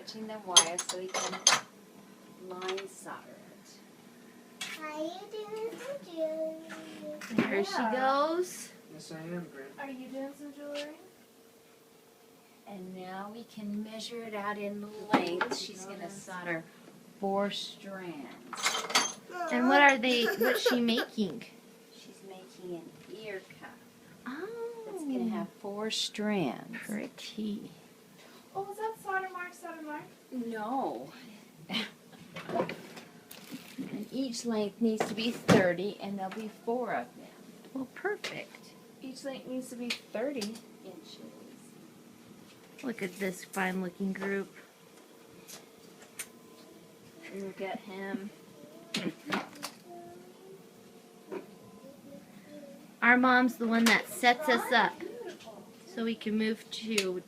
stretching the wire so we can line solder it. Are you doing some jewelry? There she goes. Yes, I am, Grant. Are you doing some jewelry? And now we can measure it out in length. She's going to solder 4 strands. And what are they? What's she making? She's making an ear cuff. Oh, It's going to have 4 strands. pretty. Oh, was that solder mark, solder mark? No. And each length needs to be 30, and there'll be 4 of them. Well, perfect. Each length needs to be 30. Inches. Look at this fine-looking group. Look at him. Our mom's the one that sets us up so we can move to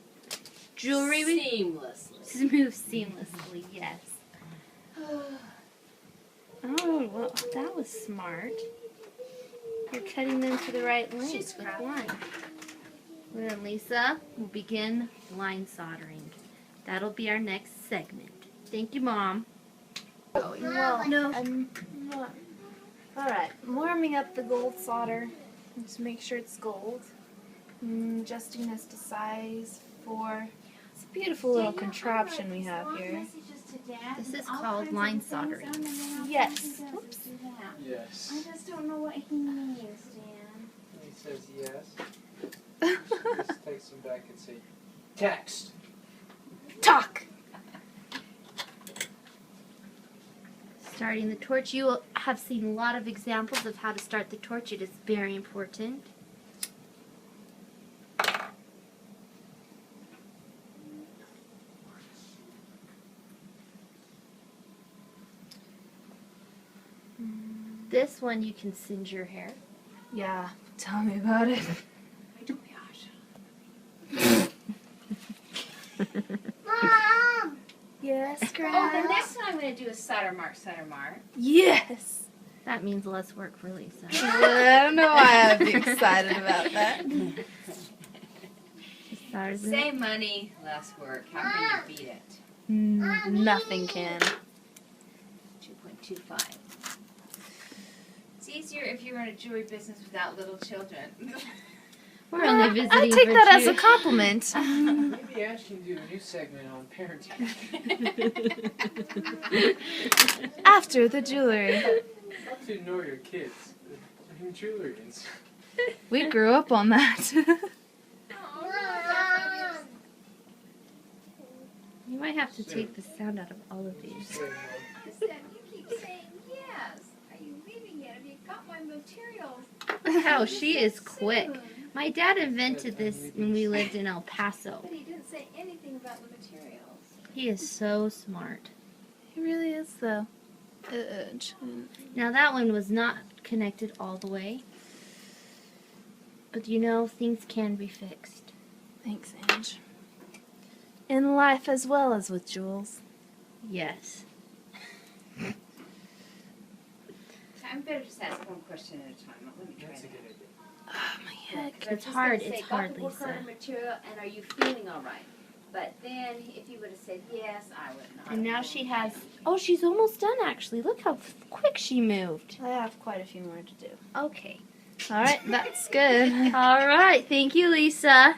jewelry. Seamlessly. Move seamlessly, yes. Oh, well, that was smart. You're cutting them to the right length She's with crafty. one. And then Lisa will begin line soldering. That'll be our next segment. Thank you, Mom. Well, no. Alright, I'm warming up the gold solder. Just make sure it's gold. Adjusting this to size 4. It's a beautiful little contraption we have here. This is called line soldering. Yes. Oops. Yes. I just don't know what he means, Dan. He says yes. Just text him back and say, text. Talk! Starting the torch. You have seen a lot of examples of how to start the torch. It is very important. This one you can singe your hair. Yeah, tell me about it. Mom! Yes, Oh, the Grant? next one I'm going to do is solder mark, solder mark. Yes! That means less work for Lisa. I don't know why I'd be excited about that. She solders it. Same money, less work. How can you beat it? Nothing can. 2.25. It's easier if you were in a jewelry business without little children. We're only visiting I take for that as 2. a compliment. Maybe Ash can do a new segment on parenting. After the jewelry. Not to ignore your kids. They're jewelerians. We grew up on that. You might have to take the sound out of all of these. Say no. I said, you keep saying yes. Are you leaving yet? Have you got my materials? Look how she is quick. My dad invented this when we lived in El Paso. But he didn't say anything about the materials. He is so smart. He really is, though. Now that one was not connected all the way. But you know, things can be fixed. Thanks, Ange. In life as well as with jewels. Yes. I'm better just ask one question at a time. Let me try That's a that. good idea. Oh, my heck. It's hard, it's Got hard, the work Lisa. order material, and are you feeling all right? But then, if you would have said yes, I would not. And now have she known. has... Oh, she's almost done, actually. Look how quick she moved. I have quite a few more to do. Okay. All right, that's good. All right. Thank you, Lisa.